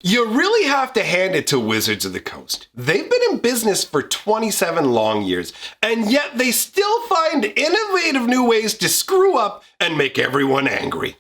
You really have to hand it to Wizards of the Coast. They've been in business for 27 long years, and yet they still find innovative new ways to screw up and make everyone angry.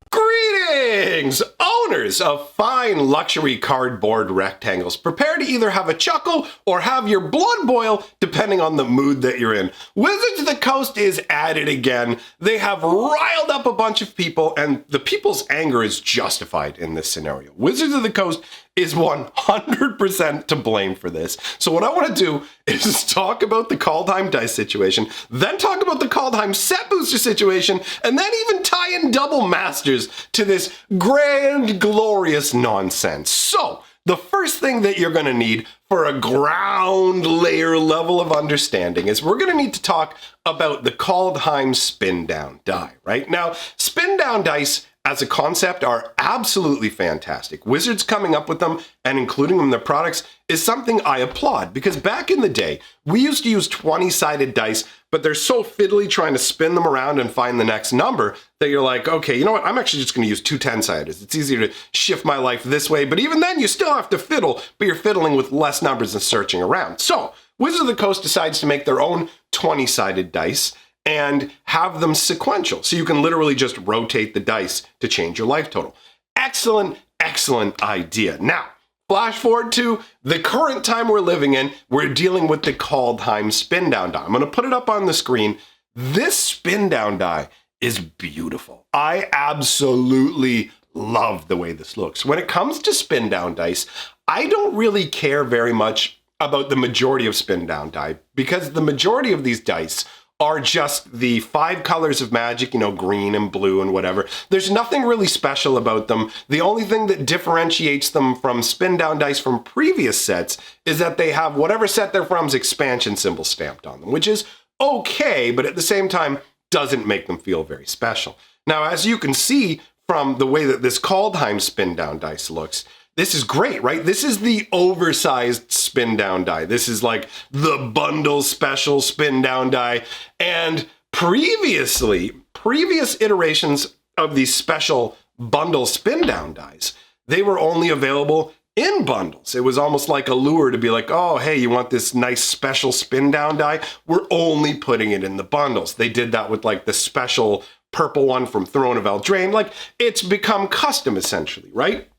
Greetings, owners of fine luxury cardboard rectangles. Prepare to either have a chuckle or have your blood boil, depending on the mood that you're in. Wizards of the Coast is at it again. They have riled up a bunch of people, and the people's anger is justified in this scenario. Wizards of the Coast is 100% to blame for this. So what I want to do is talk about the Kaldheim dice situation, then talk about the Kaldheim set booster situation, and then even tie in double masters to this grand, glorious nonsense. So the first thing that you're going to need for a ground layer level of understanding is we're going to need to talk about the Kaldheim spindown die, right? Now, spindown dice as a concept are absolutely fantastic. Wizards coming up with them and including them in their products is something I applaud, because back in the day, we used to use 20-sided dice, but they're so fiddly trying to spin them around and find the next number that you're like, okay, you know what? I'm actually just gonna use two 10-sided. It's easier to shift my life this way, but even then you still have to fiddle, but you're fiddling with less numbers and searching around. So Wizards of the Coast decides to make their own 20-sided dice and have them sequential. So you can literally just rotate the dice to change your life total. Excellent, excellent idea. Now, flash forward to the current time we're living in. We're dealing with the Kaldheim spindown die. I'm gonna put it up on the screen. This spindown die is beautiful. I absolutely love the way this looks. When it comes to spindown dice, I don't really care very much about the majority of spindown die, because the majority of these dice are just the 5 colors of magic, you know, green and blue and whatever. There's nothing really special about them. The only thing that differentiates them from spindown dice from previous sets is that they have whatever set they're from's expansion symbol stamped on them, which is okay, but at the same time doesn't make them feel very special. Now, as you can see from the way that this Kaldheim spindown dice looks, this is great, right? This is the oversized spin down die. This is like the bundle special spin down die. And previous iterations of these special bundle spin down dies, they were only available in bundles. It was almost like a lure to be like, oh, hey, you want this nice special spin down die? We're only putting it in the bundles. They did that with like the special purple one from Throne of Eldraine. Like, it's become custom essentially, right?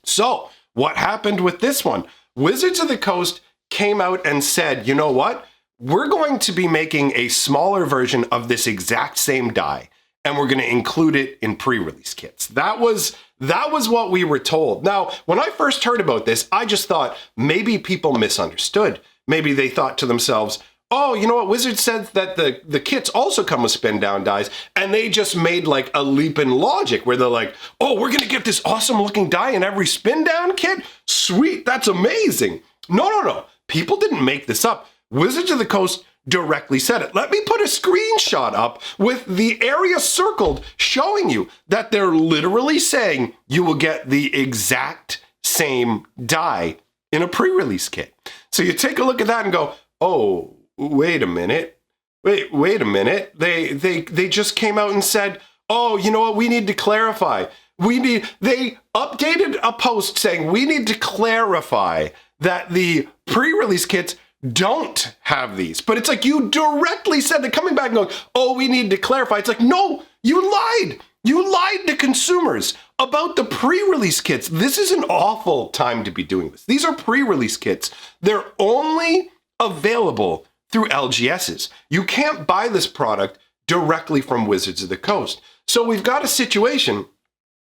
So what happened with this one? Wizards of the Coast came out and said, you know what? We're going to be making a smaller version of this exact same die, and we're going to include it in pre-release kits. That was what we were told. Now, when I first heard about this, I just thought maybe people misunderstood. Maybe they thought to themselves, oh, you know what? Wizards said that the kits also come with spin down dies, and they just made like a leap in logic where they're like, oh, we're gonna get this awesome looking die in every spin down kit? Sweet, that's amazing. No. People didn't make this up. Wizards of the Coast directly said it. Let me put a screenshot up with the area circled showing you that they're literally saying you will get the exact same die in a pre-release kit. So you take a look at that and go, oh, wait a minute. Wait a minute. They just came out and said, oh, you know what? We need to clarify. They updated a post saying we need to clarify that the pre-release kits don't have these. But it's like you directly said, they're coming back and going, oh, we need to clarify. It's like, no, you lied. You lied to consumers about the pre-release kits. This is an awful time to be doing this. These are pre-release kits. They're only available through LGSs. You can't buy this product directly from Wizards of the Coast. So we've got a situation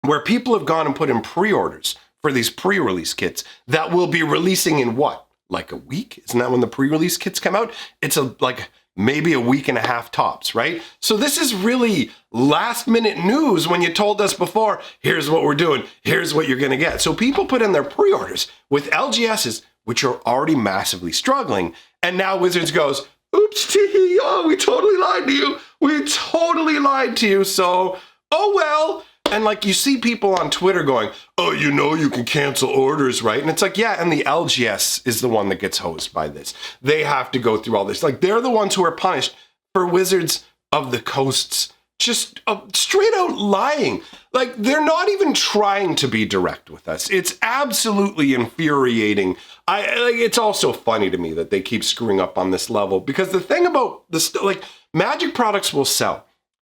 where people have gone and put in pre-orders for these pre-release kits that will be releasing in what? Like a week? Isn't that when the pre-release kits come out? It's like maybe a week and a half tops, right? So this is really last minute news when you told us before, here's what we're doing, here's what you're gonna get. So people put in their pre-orders with LGSs, which are already massively struggling, and now Wizards goes, oops, oh, we totally lied to you. We totally lied to you. So, oh well, And like you see people on Twitter going, oh, you know, you can cancel orders, right? And it's like, yeah, and the LGS is the one that gets hosed by this. They have to go through all this. Like they're the ones who are punished for Wizards of the Coast's just straight out lying. Like they're not even trying to be direct with us. It's absolutely infuriating. It's also funny to me that they keep screwing up on this level, because the thing about this, like Magic products will sell.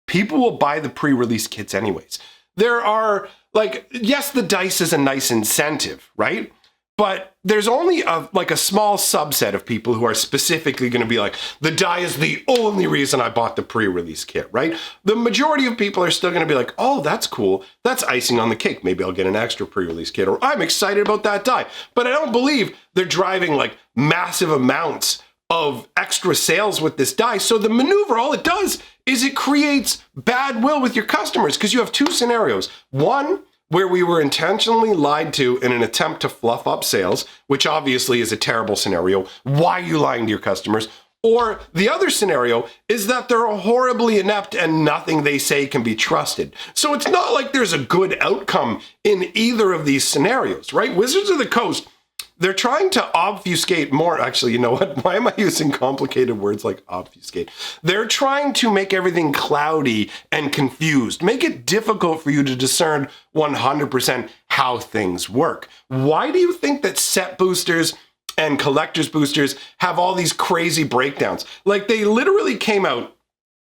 People will buy the pre-release kits anyways. There are like, yes, the dice is a nice incentive, right? But there's only a small subset of people who are specifically going to be like, the die is the only reason I bought the pre-release kit, right? The majority of people are still going to be like, oh, that's cool. That's icing on the cake. Maybe I'll get an extra pre-release kit, or I'm excited about that die. But I don't believe they're driving like massive amounts of extra sales with this die. So the maneuver, all it does is it creates bad will with your customers, because you have two scenarios. One, where we were intentionally lied to in an attempt to fluff up sales, which obviously is a terrible scenario. Why are you lying to your customers? Or the other scenario is that they're horribly inept and nothing they say can be trusted. So it's not like there's a good outcome in either of these scenarios, right? Wizards of the Coast, they're trying to obfuscate more. Actually, you know what? Why am I using complicated words like obfuscate? They're trying to make everything cloudy and confused, make it difficult for you to discern 100% how things work. Why do you think that set boosters and collector's boosters have all these crazy breakdowns? Like they literally came out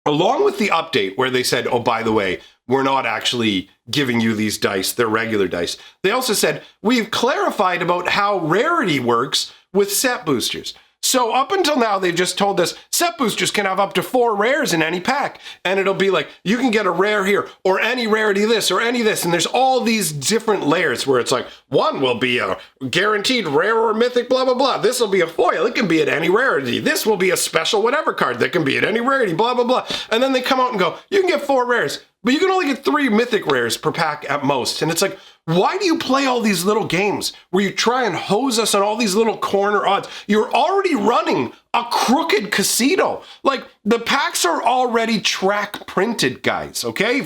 along with the update where they said, oh, by the way, we're not actually giving you these dice, they're regular dice. They also said, we've clarified about how rarity works with set boosters. So up until now, they've just told us set boosters can have up to 4 rares in any pack. And it'll be like, you can get a rare here, or any rarity this, or any this. And there's all these different layers where it's like, one will be a guaranteed rare or mythic, blah, blah, blah. This will be a foil. It can be at any rarity. This will be a special whatever card that can be at any rarity, blah, blah, blah. And then they come out and go, you can get 4 rares, but you can only get 3 mythic rares per pack at most. And it's like, why do you play all these little games where you try and hose us on all these little corner odds? You're already running a crooked casino. Like the packs are already track printed, guys. Okay,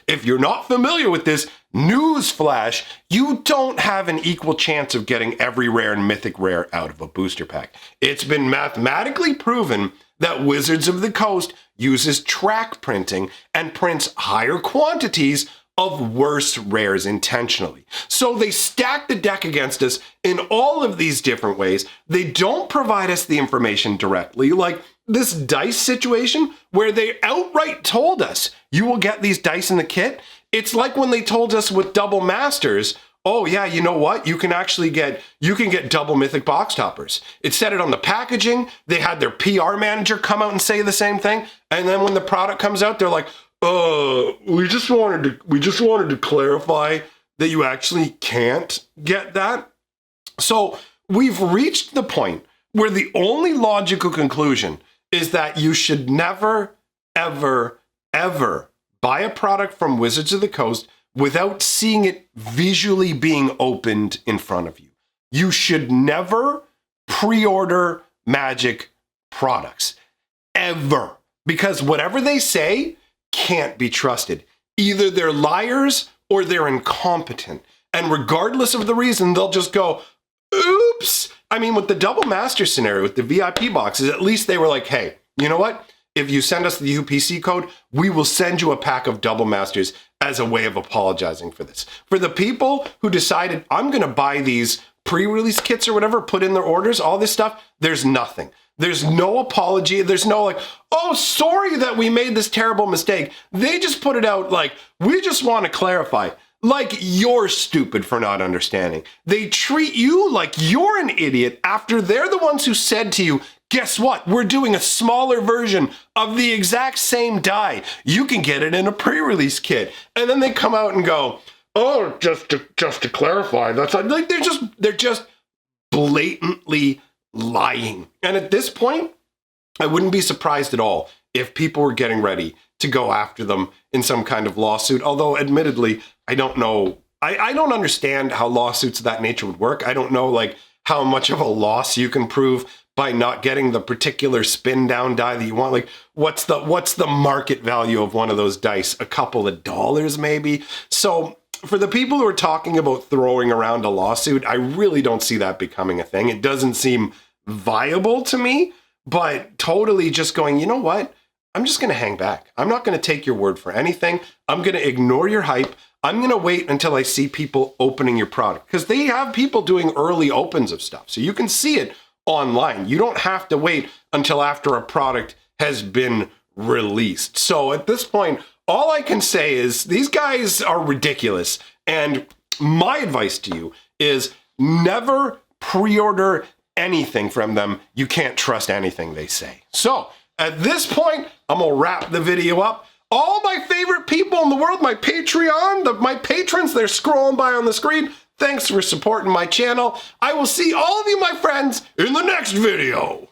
if you're not familiar with this, newsflash, you don't have an equal chance of getting every rare and mythic rare out of a booster pack. It's been mathematically proven that Wizards of the Coast uses track printing and prints higher quantities of worse rares intentionally. So they stack the deck against us in all of these different ways. They don't provide us the information directly, like this dice situation where they outright told us you will get these dice in the kit. It's like when they told us with Double Masters, oh yeah, you know what? You can get double mythic box toppers. It said it on the packaging. They had their PR manager come out and say the same thing. And then when the product comes out, they're like, we just wanted to clarify that you actually can't get that. So we've reached the point where the only logical conclusion is that you should never, ever, ever buy a product from Wizards of the Coast without seeing it visually being opened in front of you. You should never pre-order Magic products, ever, because whatever they say can't be trusted. Either they're liars or they're incompetent. And regardless of the reason, they'll just go, oops. I mean, with the Double Master scenario, with the VIP boxes, at least they were like, hey, you know what? If you send us the UPC code, we will send you a pack of Double Masters as a way of apologizing for this. For the people who decided, I'm going to buy these pre-release kits or whatever, put in their orders, all this stuff, there's nothing. There's no apology. There's no like, oh, sorry that we made this terrible mistake. They just put it out like, we just want to clarify. Like you're stupid for not understanding. They treat you like you're an idiot after they're the ones who said to you, guess what? We're doing a smaller version of the exact same die. You can get it in a pre-release kit. And then they come out and go, oh, just to clarify, that's like they're just blatantly lying. And at this point, I wouldn't be surprised at all if people were getting ready to go after them in some kind of lawsuit. Although, admittedly, I don't know. I don't understand how lawsuits of that nature would work. I don't know like how much of a loss you can prove by not getting the particular spin down die that you want. Like, what's the market value of one of those dice? A couple of dollars maybe. So for the people who are talking about throwing around a lawsuit, I really don't see that becoming a thing. It doesn't seem viable to me, but totally just going, you know what? I'm just going to hang back. I'm not going to take your word for anything. I'm going to ignore your hype. I'm going to wait until I see people opening your product, because they have people doing early opens of stuff. So you can see it online. You don't have to wait until after a product has been released. So at this point, all I can say is these guys are ridiculous. And my advice to you is never pre-order anything from them. You can't trust anything they say. So at this point, I'm going to wrap the video up. All my favorite people in the world, my Patreon, my patrons, they're scrolling by on the screen. Thanks for supporting my channel. I will see all of you, my friends, in the next video.